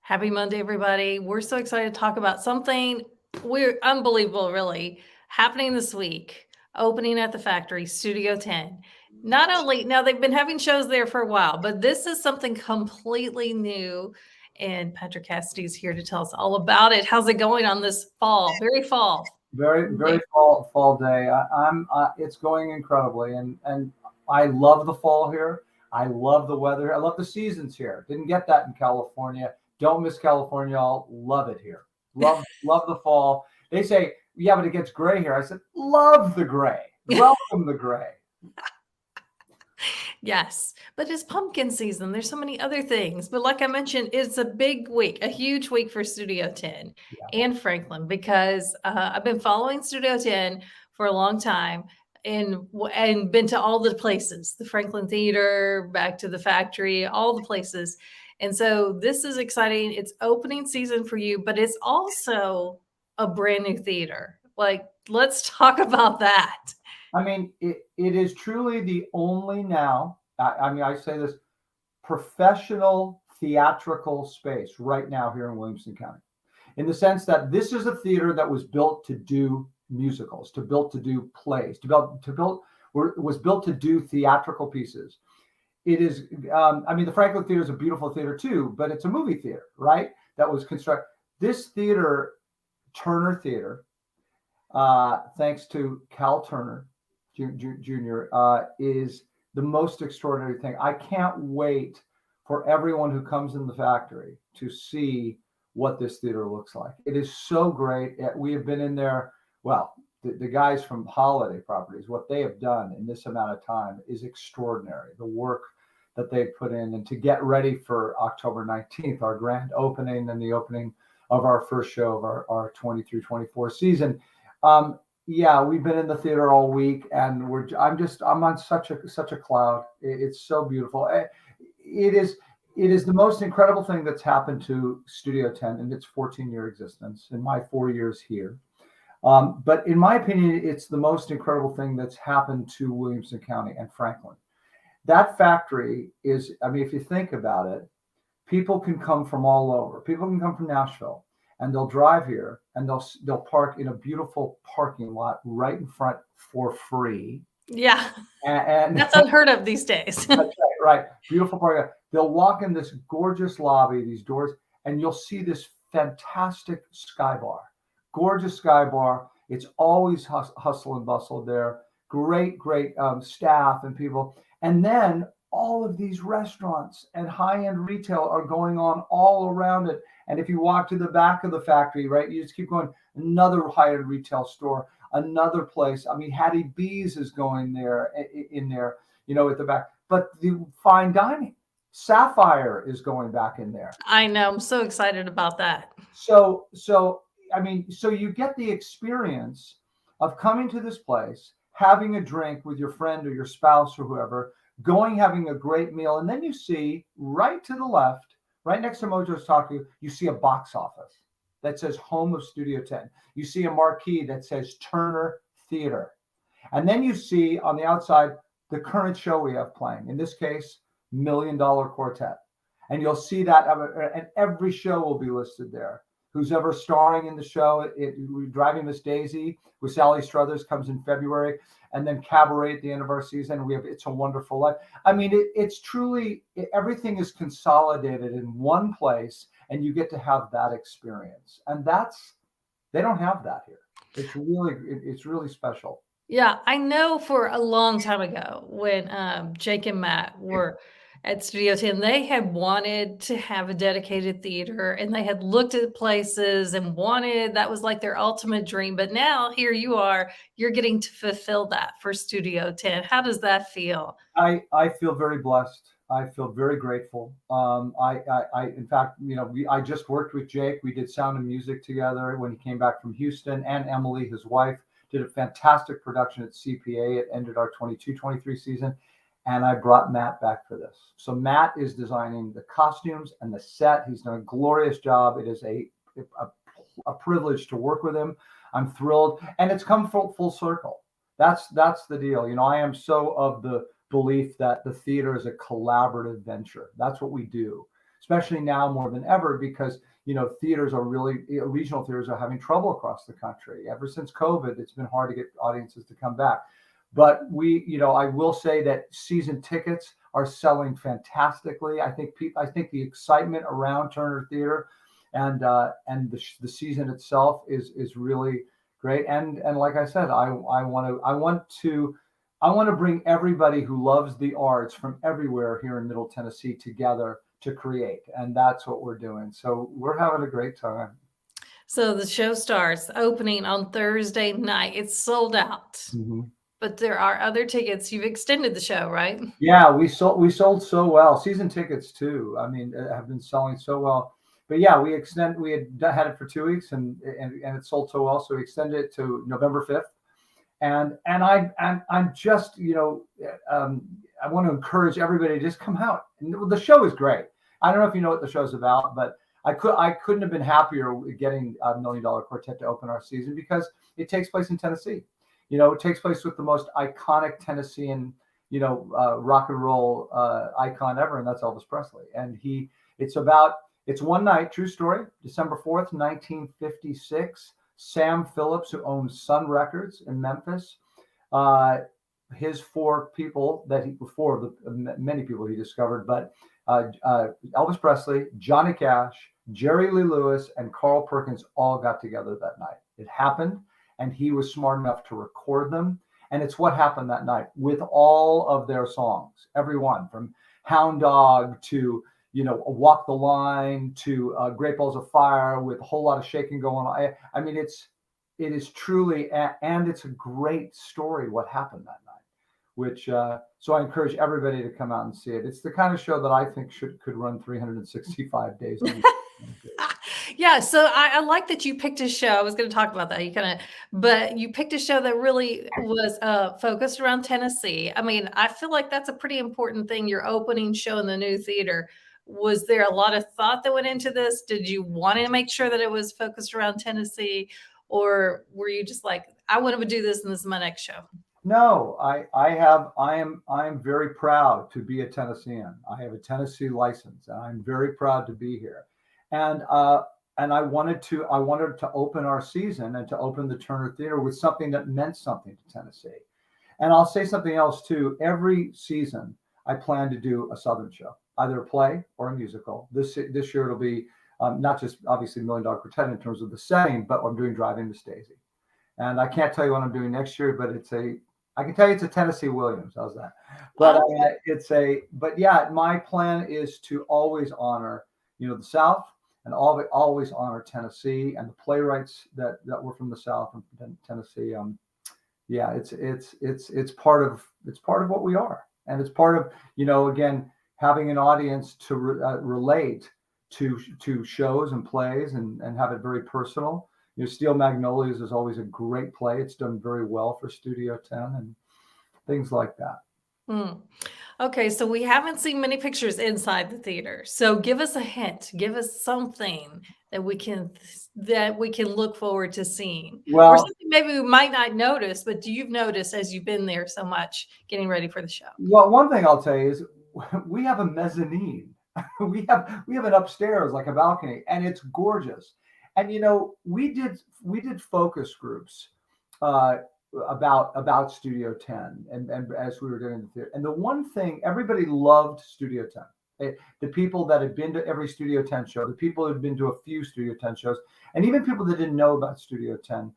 Happy Monday, everybody. We're so excited to talk about something we're unbelievable, really, happening this week. Opening at the factory, Studio Tenn. Not only now they've been having shows there for a while, but this is something completely new. And Patrick Cassidy is here to tell us all about it. How's it going on this fall? Very fall. Very fall day. It's going incredibly, and I love the fall here. I love the weather. I love the seasons here. Didn't get that in California. Don't miss California. I'll love it here. Love the fall. They say, yeah, but it gets gray here. I said, love the gray. Welcome the gray. Yes, but it's pumpkin season. There's so many other things. But like I mentioned, it's a big week, a huge week for Studio Tenn and Franklin because I've been following Studio Tenn for a long time and been to all the places, the Franklin Theater, back to the factory, all the places. And so this is exciting. It's opening season for you, but it's also a brand new theater. Like, let's talk about that. I mean, it is truly the only now, I say this, professional theatrical space right now here in Williamson County, in the sense that this is a theater that was built to do musicals, built to do plays, was built to do theatrical pieces. It is, the Franklin Theater is a beautiful theater too, but it's a movie theater, right? That was constructed. This theater, Turner Theater, thanks to Cal Turner Jr., is the most extraordinary thing. I can't wait for everyone who comes in the factory to see what this theater looks like. It is so great. We have been in there. Well, the guys from Holiday Properties, what they have done in this amount of time is extraordinary. The work that they put in, and to get ready for October 19th, our grand opening and the opening of our first show of our 23-24 season. Yeah, we've been in the theater all week, and I'm on such a cloud. It's so beautiful. It is the most incredible thing that's happened to Studio Tenn in its 14-year existence, in my 4 years here. But in my opinion, it's the most incredible thing that's happened to Williamson County and Franklin. That factory is, if you think about it, people can come from all over. People can come from Nashville, and they'll drive here, and they'll park in a beautiful parking lot right in front for free. Yeah, and that's unheard of these days. That's right. Beautiful parking. They'll walk in this gorgeous lobby, these doors, and you'll see this fantastic sky bar. Gorgeous sky bar. It's always hustle and bustle there. Great staff and people. And then all of these restaurants and high-end retail are going on all around it. And if you walk to the back of the factory, right, you just keep going, another high-end retail store, another place. Hattie B's is going there, in there, at the back. But the fine dining, Sapphire is going back in there. I know. I'm so excited about that. So you get the experience of coming to this place, having a drink with your friend or your spouse or whoever, having a great meal. And then you see right to the left, right next to Mojo's Taco, you see a box office that says Home of Studio Tenn. You see a marquee that says Turner Theater. And then you see on the outside the current show we have playing, in this case, $1 Million Quartet. And you'll see that, and every show will be listed there. Who's ever starring in the show, Driving Miss Daisy with Sally Struthers comes in February, and then Cabaret at the end of our season. We have It's a Wonderful Life. It's truly, everything is consolidated in one place, and you get to have that experience. And they don't have that here. It's really special. Yeah, I know for a long time ago when Jake and Matt were at Studio Tenn, they had wanted to have a dedicated theater, and they had looked at places and that was like their ultimate dream. But now here you are, you're getting to fulfill that for Studio Tenn. How does that feel? I feel very blessed. I feel very grateful. In fact, I just worked with Jake. We did Sound and Music together when he came back from Houston, and Emily, his wife, did a fantastic production at CPA. It ended our 22-23 season. And I brought Matt back for this. So Matt is designing the costumes and the set. He's done a glorious job. It is a privilege to work with him. I'm thrilled. And it's come full circle. That's the deal. I am so of the belief that the theater is a collaborative venture. That's what we do. especially now more than ever, because theaters are really, regional theaters are having trouble across the country. Ever since COVID, it's been hard to get audiences to come back. But I will say that season tickets are selling fantastically. I think the excitement around Turner Theater and the season itself is really great. And like I said, I want to bring everybody who loves the arts from everywhere here in Middle Tennessee together to create, and that's what we're doing. So we're having a great time. So the show starts opening on Thursday night. It's sold out. Mm-hmm. But there are other tickets. You've extended the show, right? Yeah, we sold so well. Season tickets too. I mean, have been selling so well. But yeah, we had it for 2 weeks and it sold so well, so we extended it to November 5th. And I'm just I want to encourage everybody to just come out. And the show is great. I don't know if you know what the show's about, but I couldn't have been happier getting a $1 Million Quartet to open our season, because it takes place in Tennessee. It takes place with the most iconic Tennessean, rock and roll icon ever, and that's Elvis Presley. And it's one night, true story, December 4th, 1956. Sam Phillips, who owns Sun Records in Memphis, his four people many people he discovered, but Elvis Presley, Johnny Cash, Jerry Lee Lewis, and Carl Perkins all got together that night. It happened, and he was smart enough to record them. And it's what happened that night with all of their songs, everyone from Hound Dog to, Walk the Line to Great Balls of Fire, with a whole lot of shaking going on. I mean, it is truly, and it's a great story what happened that night, which, so I encourage everybody to come out and see it. It's the kind of show that I think could run 365 days a week. Yeah, so I like that you picked a show. I was going to talk about that. But you picked a show that really was focused around Tennessee. I mean, I feel like that's a pretty important thing. Your opening show in the new theater. Was there a lot of thought that went into this? Did you want to make sure that it was focused around Tennessee, or were you just like, I want to do this and this is my next show? No, I am very proud to be a Tennessean. I have a Tennessee license, and I'm very proud to be here. And I wanted to open our season and to open the Turner Theater with something that meant something to Tennessee. And I'll say something else too. Every season, I plan to do a Southern show, either a play or a musical. This year it'll be not just obviously $1 Million Quartet in terms of the setting, but I'm doing Driving Miss Daisy. And I can't tell you what I'm doing next year, but I can tell you it's a Tennessee Williams. How's that? But but yeah, my plan is to always honor, the South, and always honor Tennessee and the playwrights that were from the South and Tennessee. Yeah, it's part of what we are, and it's part of, again, having an audience to relate to shows and plays and have it very personal. Steel Magnolias is always a great play. It's done very well for Studio Tenn and things like that. Okay, so we haven't seen many pictures inside the theater. So give us a hint. Give us something that we can look forward to seeing. Well, or something maybe we might not notice, but you've noticed as you've been there so much getting ready for the show. Well, one thing I'll tell you is we have a mezzanine. we have an upstairs, like a balcony, and it's gorgeous. And we did focus groups about Studio Tenn and as we were doing the theater. And the one thing, everybody loved Studio Tenn. The people that had been to every Studio Tenn show, the people who had been to a few Studio Tenn shows, and even people that didn't know about Studio Tenn,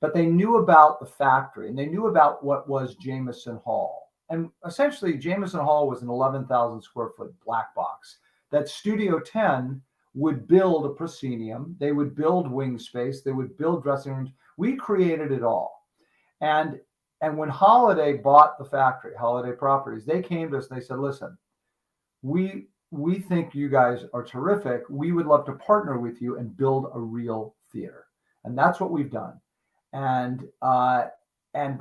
but they knew about the factory and they knew about what was Jameson Hall. And essentially, Jameson Hall was an 11,000 square foot black box that Studio Tenn would build a proscenium, they would build wing space, they would build dressing rooms. We created it all. And when Holiday bought the factory, Holiday Properties, they came to us and they said, listen, we think you guys are terrific. We would love to partner with you and build a real theater. And that's what we've done. And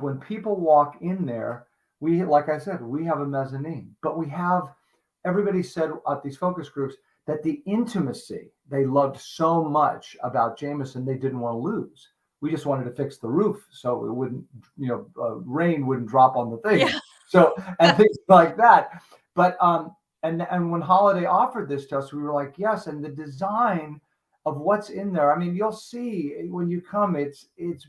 when people walk in there, like I said, we have a mezzanine, but everybody said at these focus groups that the intimacy they loved so much about Jameson, they didn't want to lose. We just wanted to fix the roof so it wouldn't, rain wouldn't drop on the thing. Yeah. So, and things like that. But and when Holiday offered this to us, we were like, yes. And the design of what's in there, I mean, you'll see when you come, it's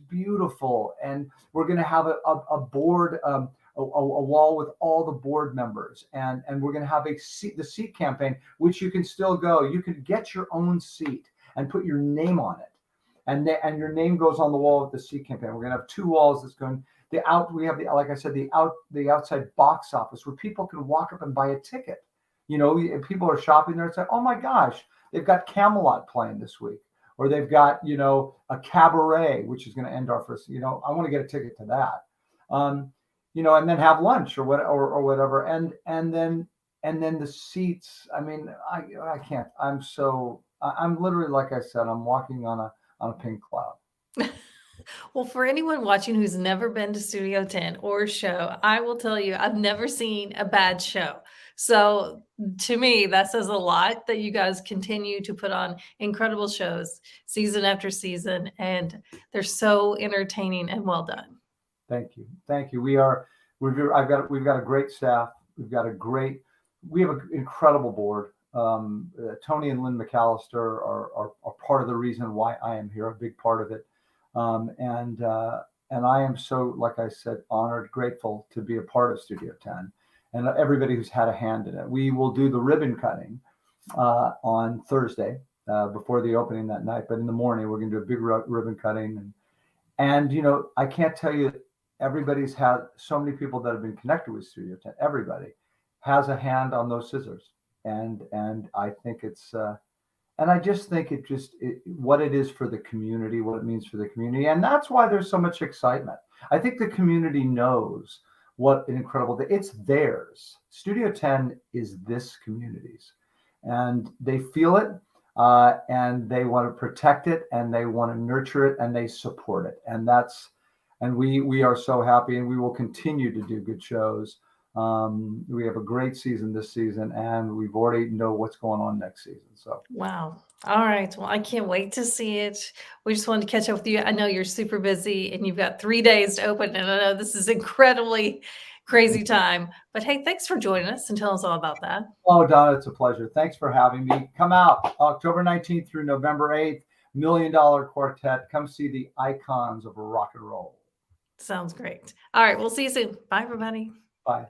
beautiful. And we're going to have a board, a wall with all the board members, and we're going to have the seat campaign, which you can still go. You can get your own seat and put your name on it, and your name goes on the wall with the seat campaign. We're going to have 2 walls that's going. We have like I said, the outside box office where people can walk up and buy a ticket. You know, people are shopping there and say, oh my gosh, they've got Camelot playing this week, or they've got, you know, a cabaret, which is going to end our first, you know, I want to get a ticket to that. You know, and then have lunch or whatever. And then the seats, I mean, I can't, I'm literally, like I said, I'm walking on a pink cloud. Well, for anyone watching who's never been to Studio Tenn or a show, I will tell you, I've never seen a bad show. So to me, that says a lot that you guys continue to put on incredible shows season after season, and they're so entertaining and well done. Thank you. Thank you. We've got a great staff. We have an incredible board. Tony and Lynn McAllister are part of the reason why I am here, a big part of it. And I am so, like I said, honored, grateful to be a part of Studio Tenn and everybody who's had a hand in it. We will do the ribbon cutting on Thursday before the opening that night, but in the morning we're going to do a big ribbon cutting. And you know, I can't tell you, everybody's had so many people that have been connected with Studio Tenn. Everybody has a hand on those scissors, and I think it's. And I just think what it is for the community, what it means for the community. And that's why there's so much excitement. I think the community knows what an incredible thing. It's theirs. Studio Tenn is this community's. And they feel it, and they want to protect it, and they want to nurture it, and they support it. And we are so happy, and we will continue to do good shows. We have a great season this season, and we've already know what's going on next season. So wow. All right. Well, I can't wait to see it. We just wanted to catch up with you. I know you're super busy and you've got 3 days to open, and I know this is incredibly crazy time. But hey, thanks for joining us and tell us all about that. Oh, Donna, it's a pleasure. Thanks for having me. Come out October 19th through November 8th. $1 Million Quartet. Come see the icons of rock and roll. Sounds great. All right. We'll see you soon. Bye, everybody. Bye.